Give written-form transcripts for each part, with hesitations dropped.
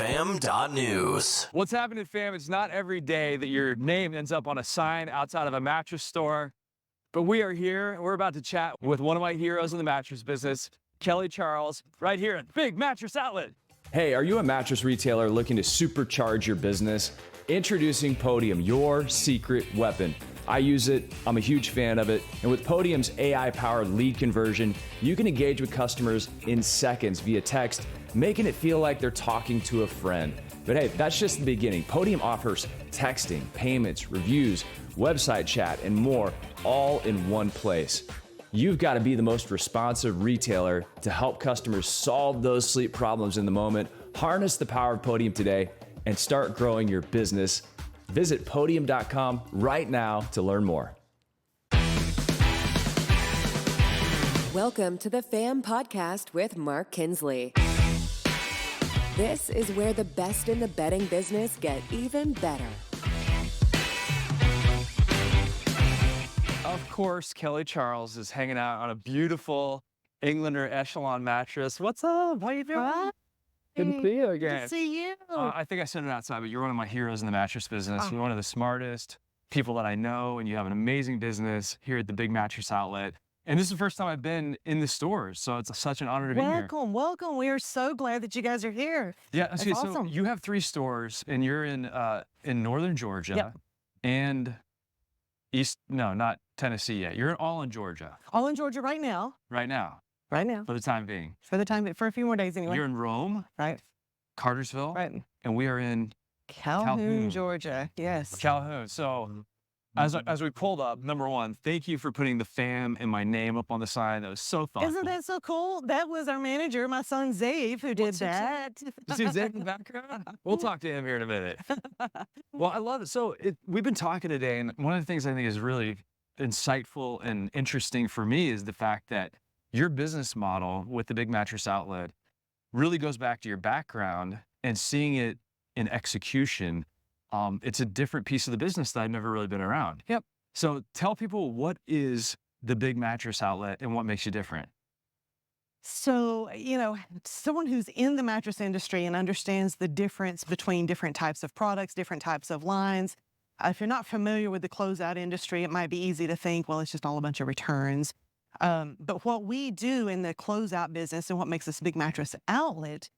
fam.news. What's happening, fam? It's not every day that your name ends up on a sign outside of a mattress store, but we are here and we're about to chat with one of my heroes in the mattress business, Kelly Charles, right here at Big Mattress Outlet. Hey, are you a mattress retailer looking to supercharge your business? Introducing Podium, your secret weapon. I use it, I'm a huge fan of it, and with Podium's AI-powered lead conversion, you can engage with customers in seconds via text, making it feel like they're talking to a friend. But hey, that's just the beginning. Podium offers texting, payments, reviews, website chat, and more, all in one place. You've got to be the most responsive retailer to help customers solve those sleep problems in the moment. Harness the power of Podium today and start growing your business. Visit podium.com right now to learn more. Welcome to the FAM Podcast with Mark Kinsley. This is where the best in the bedding business get even better. Of course, Kelly Charles is hanging out on a beautiful Englander Echelon mattress. What's up? How you doing? Good to see you again. Good to see you. I think I said it outside, but you're one of my heroes in the mattress business. You're one of the smartest people that I know, and you have an amazing business here at the Big Mattress Outlet. And this is the first time I've been in the stores, so it's such an honor to be here. Welcome. We are so glad that you guys are here. Yeah, That's okay, awesome. So you have 3 stores, and you're in northern Georgia and not Tennessee yet. You're all in Georgia. All in Georgia right now. Right now. Right now. For the time being. For a few more days anyway. You're in Rome. Right. Cartersville. Right. And we are in Calhoun, Georgia. Yes. Calhoun. So as we pulled up, number one, thank you for putting the FAM and my name up on the sign. That was so thoughtful. Isn't that so cool? That was our manager, my son Zave, who did that. You see Zave in the background? We'll talk to him here in a minute. Well, I love it. So we've been talking today, and one of the things I think is really insightful and interesting for me is the fact that your business model with the Big Mattress Outlet really goes back to your background and seeing it in execution. It's a different piece of the business that I've never really been around. Yep. So tell people, what is the Big Mattress Outlet and what makes you different? So, someone who's in the mattress industry and understands the difference between different types of products, different types of lines. If you're not familiar with the closeout industry, it might be easy to think, well, it's just all a bunch of returns. But what we do in the closeout business and what makes us Big Mattress Outlet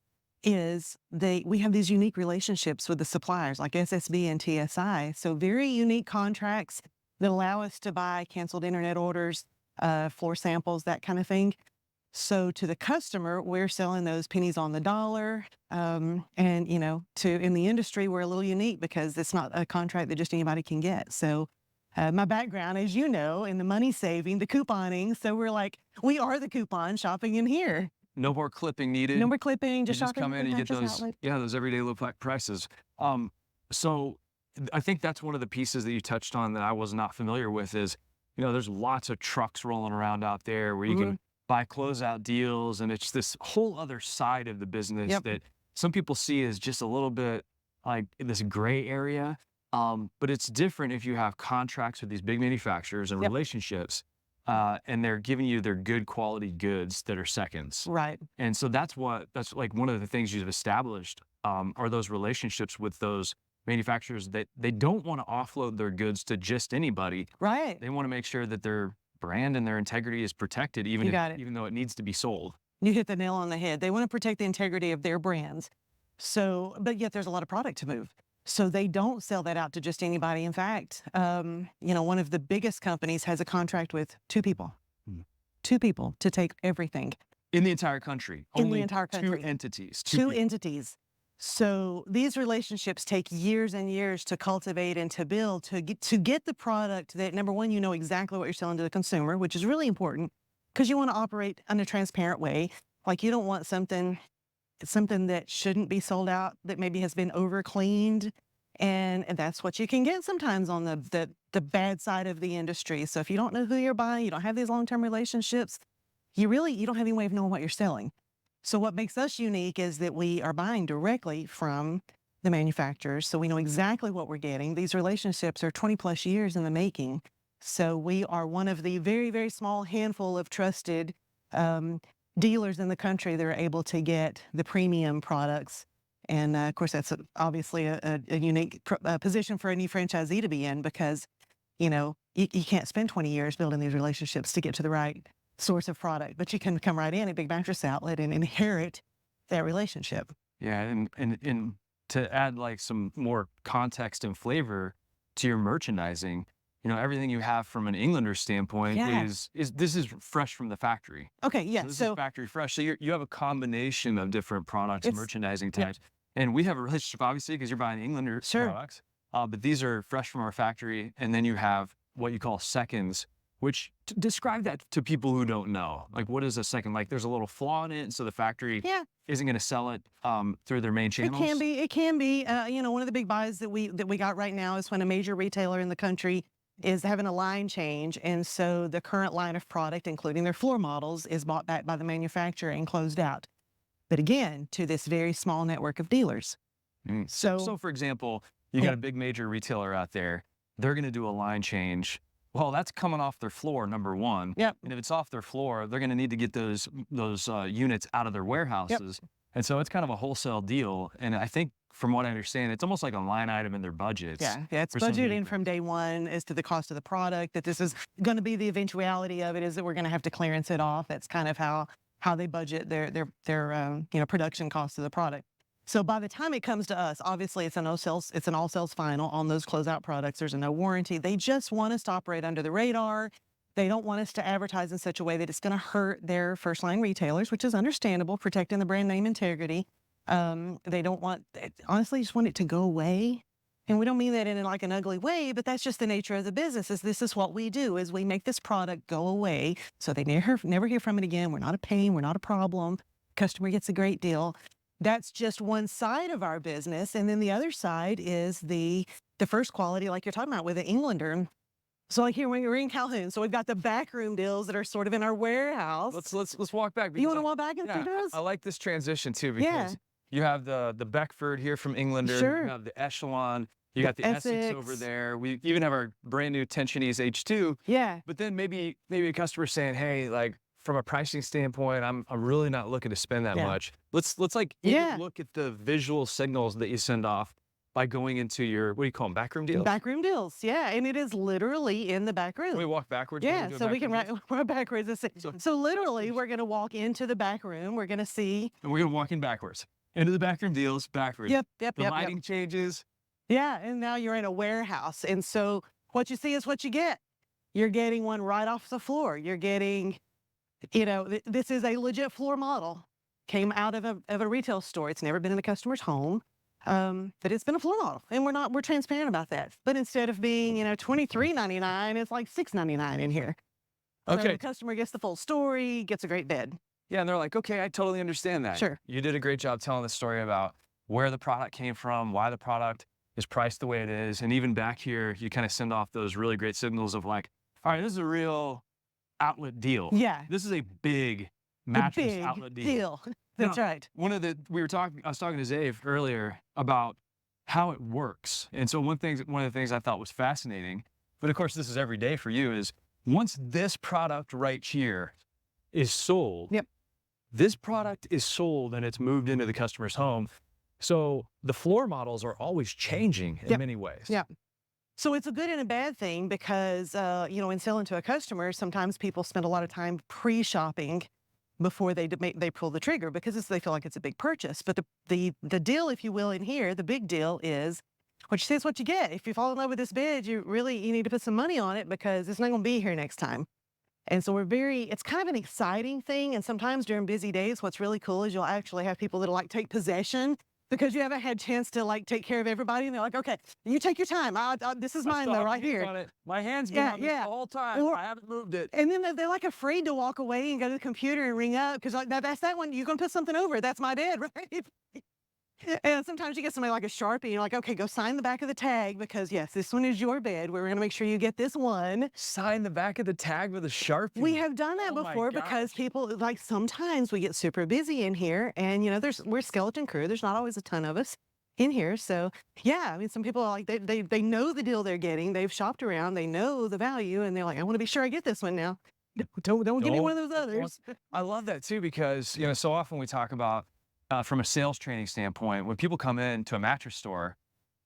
is we have these unique relationships with the suppliers like SSB and TSI. So very unique contracts that allow us to buy canceled internet orders, floor samples, that kind of thing. So to the customer, we're selling those pennies on the dollar. And, in the industry, we're a little unique because it's not a contract that just anybody can get. So my background, as you know, in the money saving, the couponing. So we are the coupon shopping in here. No more clipping needed. No more clipping, just shopping. Come in and get those everyday low prices. So I think that's one of the pieces that you touched on that I was not familiar with is, there's lots of trucks rolling around out there where you can buy closeout deals, and it's this whole other side of the business that some people see as just a little bit like this gray area. But it's different if you have contracts with these big manufacturers and relationships. And they're giving you their good quality goods that are seconds. Right. And so that's like one of the things you've established are those relationships with those manufacturers that they don't want to offload their goods to just anybody. Right. They want to make sure that their brand and their integrity is protected, even though it needs to be sold. You hit the nail on the head. They want to protect the integrity of their brands. So, but yet there's a lot of product to move. So they don't sell that out to just anybody. In fact, one of the biggest companies has a contract with 2 people. 2 people to take everything. In the entire country. In the entire country. 2 entities. 2 entities. So these relationships take years and years to cultivate and to build to get the product that, number one, exactly what you're selling to the consumer, which is really important because you want to operate in a transparent way. Like you don't want something that shouldn't be sold out, that maybe has been over cleaned. And that's what you can get sometimes on the bad side of the industry. So if you don't know who you're buying, you don't have these long-term relationships, you don't have any way of knowing what you're selling. So what makes us unique is that we are buying directly from the manufacturers. So we know exactly what we're getting. These relationships are 20 plus years in the making. So we are one of the very, very small handful of trusted dealers in the country that are able to get the premium products And of course, that's obviously a unique position for a new franchisee to be in because, you can't spend 20 years building these relationships to get to the right source of product, but you can come right in at Big Mattress Outlet and inherit that relationship. Yeah, and to add like some more context and flavor to your merchandising, everything you have from an Englander standpoint Yeah. is this is fresh from the factory. Okay, yeah. So this is So factory fresh. So you have a combination of different products and it's merchandising yeah, types. And we have a relationship, obviously, because you're buying Englander sure. products. But these are fresh from our factory. And then you have what you call seconds, which describe that to people who don't know. Like, what is a second? Like, there's a little flaw in it. And so the factory Yeah, isn't going to sell it through their main it channels. can be. It can be. One of the big buys that we got right now is when a major retailer in the country is having a line change, and so the current line of product, including their floor models, is bought back by the manufacturer and closed out. But again, to this very small network of dealers. Mm. So So, for example, you yeah, got a big major retailer out there. They're going to do a line change. Well, that's coming off their floor, number one. yep, And if it's off their floor, they're going to need to get those units out of their yep, warehouses. And so it's kind of a wholesale deal. And I think, from what I understand, it's almost like a line item in their budgets yeah. It's for some of the budgeting from day one as to the cost of the product. That this is going to be the eventuality of it is that we're going to have to clearance it off. That's kind of how they budget their production costs of the product. So by the time it comes to us, obviously it's an all sales final on those closeout products. There's a no warranty. They just want us to operate under the radar. They don't want us to advertise in such a way that it's going to hurt their first line retailers, which is understandable, protecting the brand name integrity. They don't want, honestly, just want it to go away. And we don't mean that in like an ugly way, but that's just the nature of the business. This is what we do is we make this product go away. So they never hear from it again. We're not a pain. We're not a problem. Customer gets a great deal. That's just one side of our business. And then the other side is the first quality, like you're talking about with the Englander. So like here, when we're in Calhoun, so we've got the backroom deals that are sort of in our warehouse. Let's walk back. You want to walk back and Yeah, see those? I like this transition too Yeah, because you have the Beckford here from Englander. sure. You have the Echelon. You The got the Essex over Essex. there. We even have our brand new Tensionese H2. Yeah, But then maybe a customer saying, hey, like from a pricing standpoint, I'm really not looking to spend that yeah, much. Let's like yeah. even look at the visual signals that you send off by going into your, what do you call them, backroom deals? Backroom deals. Yeah, and it is literally in the back Can we room. walk backwards when Yeah, we do a so we can backroom deal? run backwards. So, So literally, we're going to walk into the back room. We're going to see. and we're gonna walk in backwards. Into the backroom deals, backwards. Yep. The lighting changes. Yeah, and now you're in a warehouse. And so what you see is what you get. You're getting one right off the floor. You're getting, this is a legit floor model. Came out of a retail store. It's never been in a customer's home. But it's been a floor model. And we're transparent about that. But instead of being, $23.99, it's like $6.99 in here. So Okay. the customer gets the full story, gets a great bed. Yeah, and they're like, okay, I totally understand that. Sure. You did a great job telling the story about where the product came from, why the product is priced the way it is. And even back here, you kind of send off those really great signals of like, all right, this is a real outlet deal. Yeah. This is a big A mattress big outlet deal. deal. That's Now, right. I was talking to Zave earlier about how it works. And so one of the things I thought was fascinating, but of course this is every day for you, is once this product right here is sold, Yep. this product is sold and it's moved into the customer's home. So the floor models are always changing in Yep. many ways. Yeah. So it's a good and a bad thing because, in selling to a customer, sometimes people spend a lot of time pre-shopping before they pull the trigger because they feel like it's a big purchase. But the deal, if you will, in here, the big deal is what you say is what you get. If you fall in love with this bed, you need to put some money on it because it's not going to be here next time. And so it's kind of an exciting thing. And sometimes during busy days, what's really cool is you'll actually have people that'll take possession because you haven't had a chance to take care of everybody. And they're like, okay, you take your time. This is mine though, right here. My hand's been on this the whole time. I haven't moved it. And then they're afraid to walk away and go to the computer and ring up because that's that one. You're going to put something over. That's my bed, right? And sometimes you get somebody like a Sharpie and you're like, okay, go sign the back of the tag because yes, this one is your bed. We're going to make sure you get this one. Sign the back of the tag with a Sharpie. We have done that Oh my before because gosh. people sometimes we get super busy in here and we're a skeleton crew. There's not always a ton of us in here. So yeah, some people are they know the deal they're getting. They've shopped around, they know the value and they're like, I want to be sure I get this one now. Don't give me one of those others. I love that too because, so often we talk about from a sales training standpoint, when people come in to a mattress store,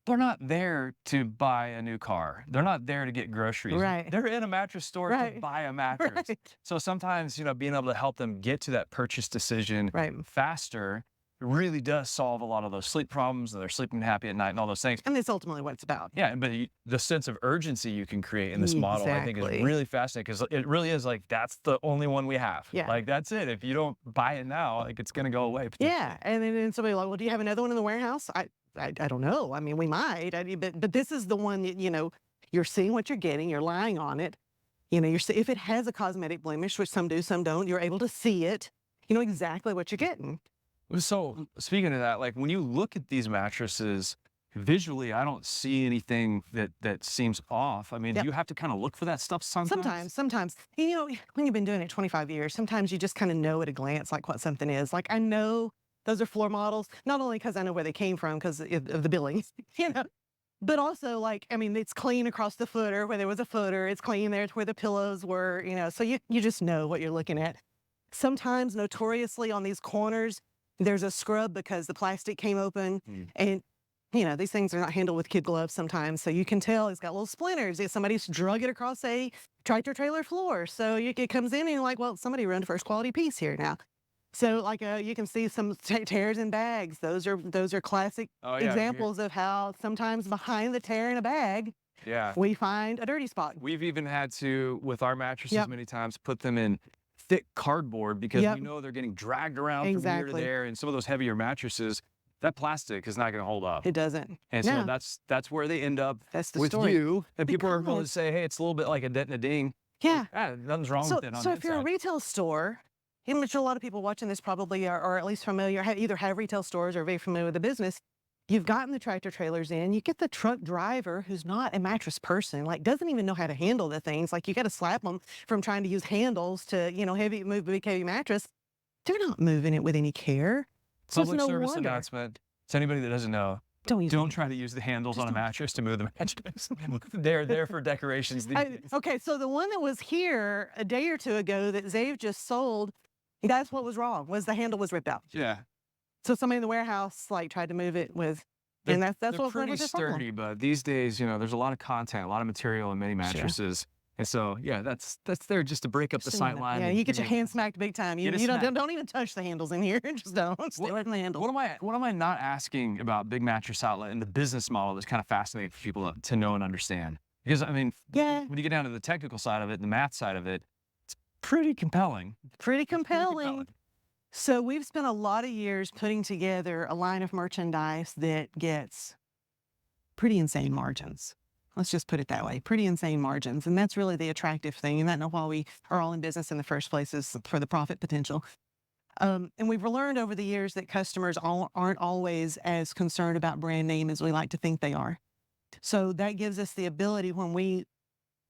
they're not there to buy a new car. They're not there to get groceries. Right. They're in a mattress store to buy a mattress. Right. So sometimes, being able to help them get to that purchase decision Right. faster really does solve a lot of those sleep problems, and they're sleeping happy at night and all those things. And that's ultimately what it's about. Yeah, but the sense of urgency you can create in this model, I think, is Exactly. really fascinating, because it really is like, that's the only one we have. Yeah. Like, that's it. If you don't buy it now, like, it's going to go away. potentially. Yeah, and then somebody like, well, do you have another one in the warehouse? I don't know. I mean, we might. But this is the one that you're seeing what you're getting. You're lying on it. If it has a cosmetic blemish, which some do, some don't, you're able to see it. You know exactly what you're getting. So speaking of that, like, when you look at these mattresses visually, I don't see anything that seems off. I mean, Yep. do you have to kind of look for that stuff sometimes? Sometimes, when you've been doing it 25 years, sometimes you just kind of know at a glance, like, what something is. Like, I know those are floor models, not only because I know where they came from because of the billing, but also, like, I mean, it's clean across the footer where there was a footer. It's clean there to where the pillows were, so you just know what you're looking at. Sometimes, notoriously, on these corners, there's a scrub because the plastic came open, and these things are not handled with kid gloves sometimes, so you can tell it's got little splinters. If somebody's drug it across a tractor trailer floor, so it comes in and you're like, well, somebody run a first quality piece here now. So, like, you can see some tears in bags. Those are classic examples of how sometimes behind the tear in a bag, we find a dirty spot. We've even had to, with our mattresses, Yep. many times put them in thick cardboard because Yep. we know they're getting dragged around from here to Exactly. there, and some of those heavier mattresses, that plastic is not going to hold up. It doesn't. And so No. that's where they end up That's the with story. you, and people are willing to Because- say, hey, it's a little bit like a dent and a ding. Yeah. Nothing's wrong with it on So the if you're a inside. retail store, which a lot of people watching this probably are, or at least familiar, either have retail stores or are very familiar with the business, you've gotten the tractor trailers in, you get the truck driver who's not a mattress person, like, doesn't even know how to handle the things. Like, you got to slap them from trying to use handles to, move a big heavy mattress. They're not moving it with any care. So it's Public no service wonder. announcement to anybody that doesn't know. Don't try to use the handles on a mattress to move the mattress. They're there for decorations. These days. Okay, so the one that was here a day or two ago that Zave just sold, that's what was wrong, was the handle was ripped out. Yeah. So somebody in the warehouse, like, tried to move it with, and that's They're what pretty was just wrong. sturdy, but these days, there's a lot of content, a lot of material in many mattresses. And so, that's there just to break up the sight line. Yeah, and you get give your me- hand smacked big time. You Get a don't even touch the handles in here. Just don't. Stay away from the handle. What am I not asking about Big Mattress Outlet and the business model that's kind of fascinating for people to know and understand? Because, I mean, Yeah. when you get down to the technical side of it, the math side of it, it's pretty compelling. Pretty compelling. So we've spent a lot of years putting together a line of merchandise that gets pretty insane margins. Let's just put it that way, pretty insane margins. And that's really the attractive thing. And that's why we are all in business in the first place, is for the profit potential. And we've learned over the years that customers aren't always as concerned about brand name as we like to think they are. So that gives us the ability, when we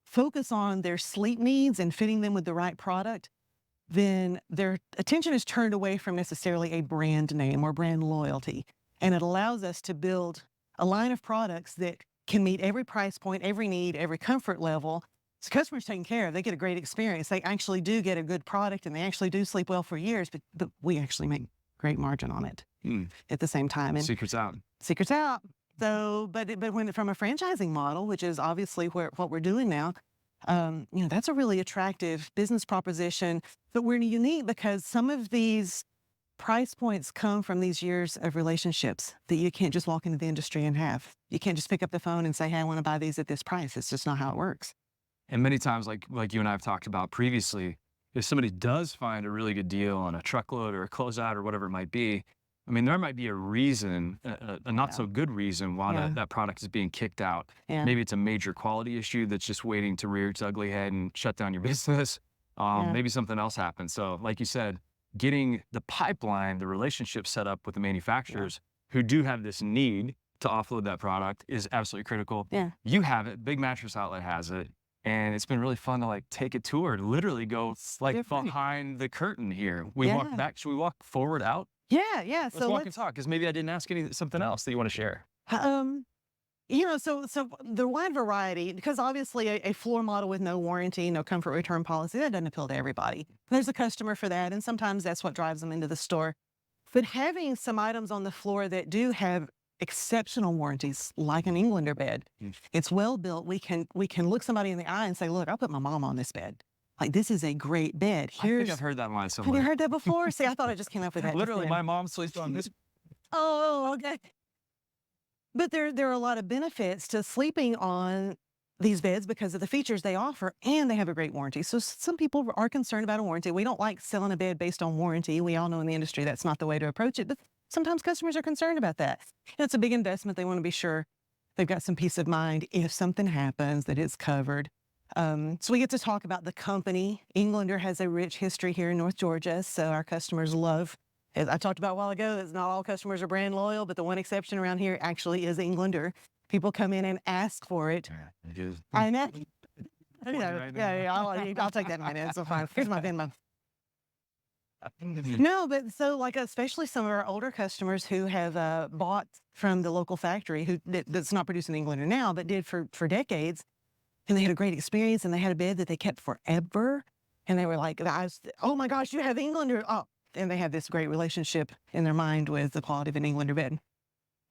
focus on their sleep needs and fitting them with the right product, then their attention is turned away from necessarily a brand name or brand loyalty. And it allows us to build a line of products that can meet every price point, every need, every comfort level. So customers taken care of, they get a great experience. They actually do get a good product, and they actually do sleep well for years, but we actually make great margin on it at the same time. And Secret's out. secrets out. So, but when from a franchising model, which is obviously what we're doing now, that's a really attractive business proposition. But we're unique because some of these price points come from these years of relationships that you can't just walk into the industry and have. You can't just pick up the phone and say, hey, I want to buy these at this price. It's just not how it works. And many times, like you and I have talked about previously, if somebody does find a really good deal on a truckload or a closeout or whatever it might be, I mean, there might be a reason, a not so good reason why that product is being kicked out. Yeah. Maybe it's a major quality issue that's just waiting to rear its ugly head and shut down your business. Maybe something else happens. So like you said, getting the pipeline, the relationship set up with the manufacturers who do have this need to offload that product is absolutely critical. Yeah. You have it. Big Mattress Outlet has it. And it's been really fun to like take a tour, to literally go like different. Behind the curtain here. We walk back. Should we walk forward out? Yeah. Let's walk and talk, because maybe I didn't ask something else that you want to share. So the wide variety, because obviously a floor model with no warranty, no comfort return policy, that doesn't appeal to everybody. There's a customer for that, and sometimes that's what drives them into the store. But having some items on the floor that do have exceptional warranties, like an Englander bed, it's well built. We can look somebody in the eye and say, look, I'll put my mom on this bed. Like, this is a great bed. I think I've heard that line Have somewhere. you heard that before? See, I thought I just came up with that. Literally, my mom sleeps on this. Oh, okay. But there are a lot of benefits to sleeping on these beds because of the features they offer, and they have a great warranty. So some people are concerned about a warranty. We don't like selling a bed based on warranty. We all know in the industry that's not the way to approach it, but sometimes customers are concerned about that. It's a big investment. They want to be sure they've got some peace of mind if something happens, that it's covered. So we get to talk about the company. Englander has a rich history here in North Georgia, so our customers love, as I talked about a while ago, it's not all customers are brand loyal, but the one exception around here actually is Englander. People come in and ask for it. I know. I'll take that in a minute. It's fine. Here's my Venmo. No, but so like especially some of our older customers who have bought from the local factory that's not producing Englander now, but did for decades, and they had a great experience, and they had a bed that they kept forever, and they were like, oh my gosh, you have Englander. Oh, and they have this great relationship in their mind with the quality of an Englander bed.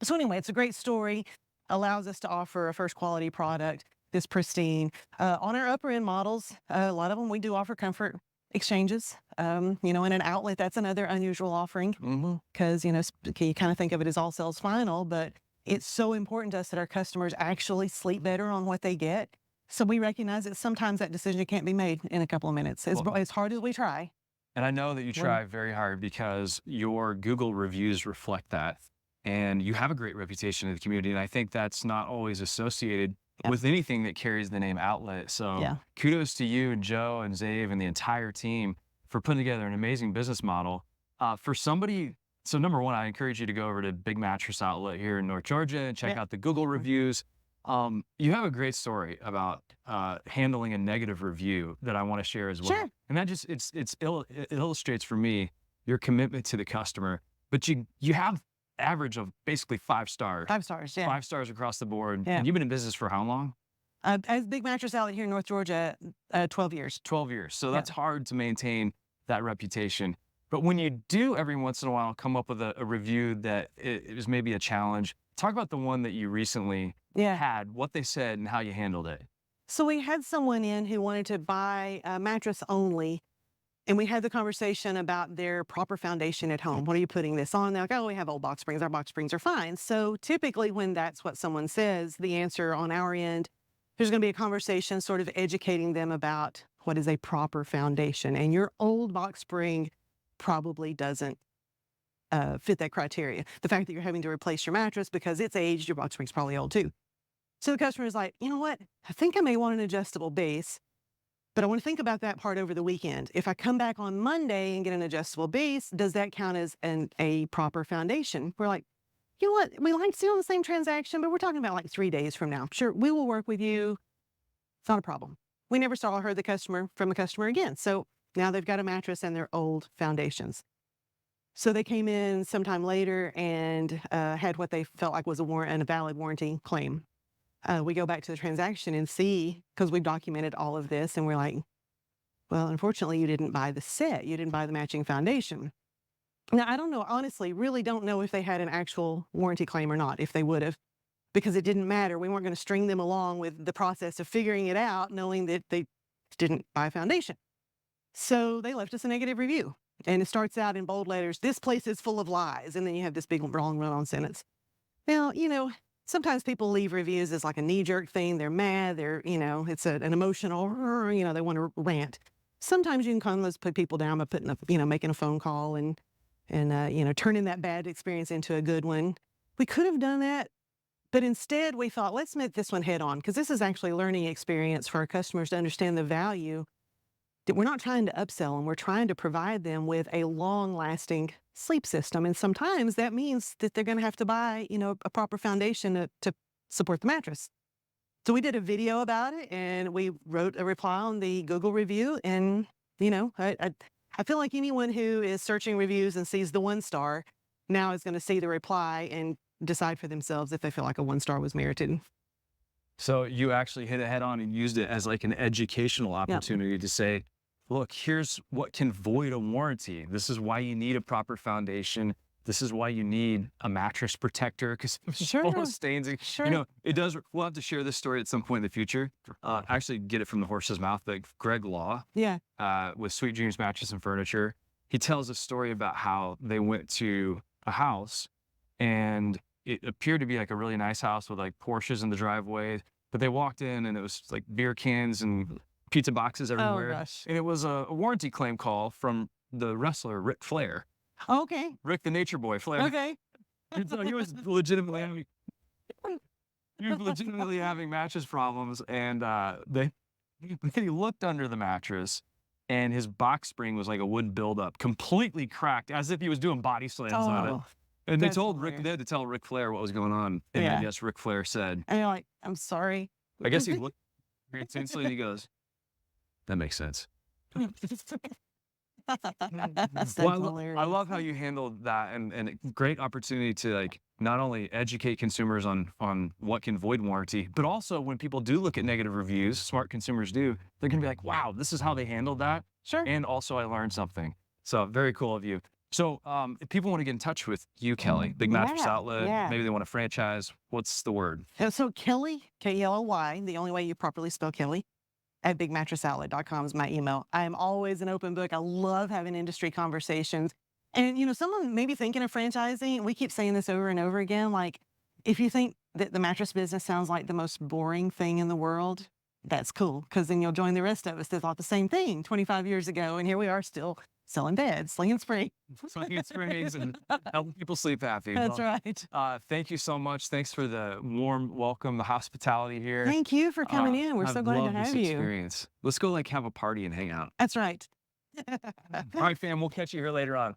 So anyway, it's a great story. Allows us to offer a first quality product, this pristine. On our upper end models, a lot of them we do offer comfort exchanges. In an outlet, that's another unusual offering because, you kind of think of it as all sales final, but it's so important to us that our customers actually sleep better on what they get. So we recognize that sometimes that decision can't be made in a couple of minutes, as hard as we try. And I know that you try very hard because your Google reviews reflect that. And you have a great reputation in the community. And I think that's not always associated with anything that carries the name outlet. So kudos to you and Joe and Zave and the entire team for putting together an amazing business model. For somebody, so number one, I encourage you to go over to Big Mattress Outlet here in North Georgia and check out the Google reviews. You have a great story about handling a negative review that I want to share as well. Sure. And that just, it illustrates for me your commitment to the customer. But you have average of basically 5 stars. 5 stars, yeah. 5 stars across the board. Yeah. And you've been in business for how long? As Big Mattress Outlet here in North Georgia, 12 years. 12 years. So that's hard to maintain that reputation. But when you do every once in a while come up with a review that it was maybe a challenge, talk about the one that you recently had, what they said and how you handled it. So we had someone in who wanted to buy a mattress only. And we had the conversation about their proper foundation at home. What are you putting this on? They're like, oh, we have old box springs. Our box springs are fine. So typically when that's what someone says, the answer on our end, there's going to be a conversation sort of educating them about what is a proper foundation. And your old box spring probably doesn't fit that criteria. The fact that you're having to replace your mattress because it's aged, your box spring's probably old too. So the customer is like, you know what? I think I may want an adjustable base. But I want to think about that part over the weekend. If I come back on Monday and get an adjustable base, does that count as a proper foundation? We're like, you know what? We like to see on the same transaction, but we're talking about like 3 days from now. Sure, we will work with you. It's not a problem. We never saw or heard from a customer again. So now they've got a mattress and their old foundations. So they came in sometime later and had what they felt like was a valid warranty claim. We go back to the transaction and see, because we've documented all of this, and we're like, well, unfortunately, you didn't buy the set. You didn't buy the matching foundation. Now, I don't know, honestly, really don't know if they had an actual warranty claim or not, if they would have, because it didn't matter. We weren't going to string them along with the process of figuring it out, knowing that they didn't buy a foundation. So they left us a negative review. And it starts out in bold letters, this place is full of lies. And then you have this big long run-on sentence. Now, sometimes people leave reviews as like a knee-jerk thing. They're mad. It's an emotional, they want to rant. Sometimes you can come and put people down by making a phone call and turning that bad experience into a good one. We could have done that, but instead we thought, let's meet this one head on, because this is actually a learning experience for our customers to understand the value that we're not trying to upsell them. We're trying to provide them with a long-lasting sleep system. And sometimes that means that they're going to have to buy, a proper foundation to support the mattress. So we did a video about it, and we wrote a reply on the Google review. And, I feel like anyone who is searching reviews and sees the 1 star now is going to see the reply and decide for themselves if they feel like a 1 star was merited. So you actually hit it head on and used it as like an educational opportunity to say, look, here's what can void a warranty. This is why you need a proper foundation. this is why you need a mattress protector, because Sure. all those stains. Sure. You know, it does. We'll have to share this story at some point in the future. Actually, get it from the horse's mouth. But Greg Law, Yeah. with Sweet Dreams Mattress and Furniture, he tells a story about how they went to a house, and it appeared to be like a really nice house with like Porsches in the driveway. But they walked in, and it was like beer cans and pizza boxes everywhere. gosh. And it was a warranty claim call from the wrestler Ric Flair. Okay. Rick the Nature Boy Flair. Okay. And so he was legitimately having mattress problems, and he looked under the mattress, and his box spring was like a wood buildup, completely cracked, as if he was doing body slams on it. Oh, And they that's told Rick, hilarious. they had to tell Ric Flair what was going on, and Yeah. I guess Ric Flair said, and you're like, I'm sorry. I guess he looked intensely, and he goes, "That makes sense." That's Well, hilarious. I love how you handled that, and a great opportunity to like not only educate consumers on what can void warranty, but also when people do look at negative reviews, smart consumers do, they're gonna be like, wow, this is how they handled that. Sure. And also I learned something. So very cool of you. So if people want to get in touch with you, Kelly, Big Mattress Yeah, Outlet, yeah. maybe they want to franchise, what's the word? And so Kelly, Kelly, the only way you properly spell Kelly, at bigmattress.outlet.com is my email. I'm always an open book. I love having industry conversations. And, you know, someone may be thinking of franchising. We keep saying this over and over again. Like, if you think that the mattress business sounds like the most boring thing in the world, that's cool, because then you'll join the rest of us that thought the same thing 25 years ago. And here we are still selling beds, slinging spring. Slinging sprays and helping people sleep happy. That's Well, right. thank you so much. Thanks for the warm welcome, the hospitality here. Thank you for coming in. We're I've so glad to loved this have you. experience. Let's go like have a party and hang out. That's right. All right, fam, we'll catch you here later on.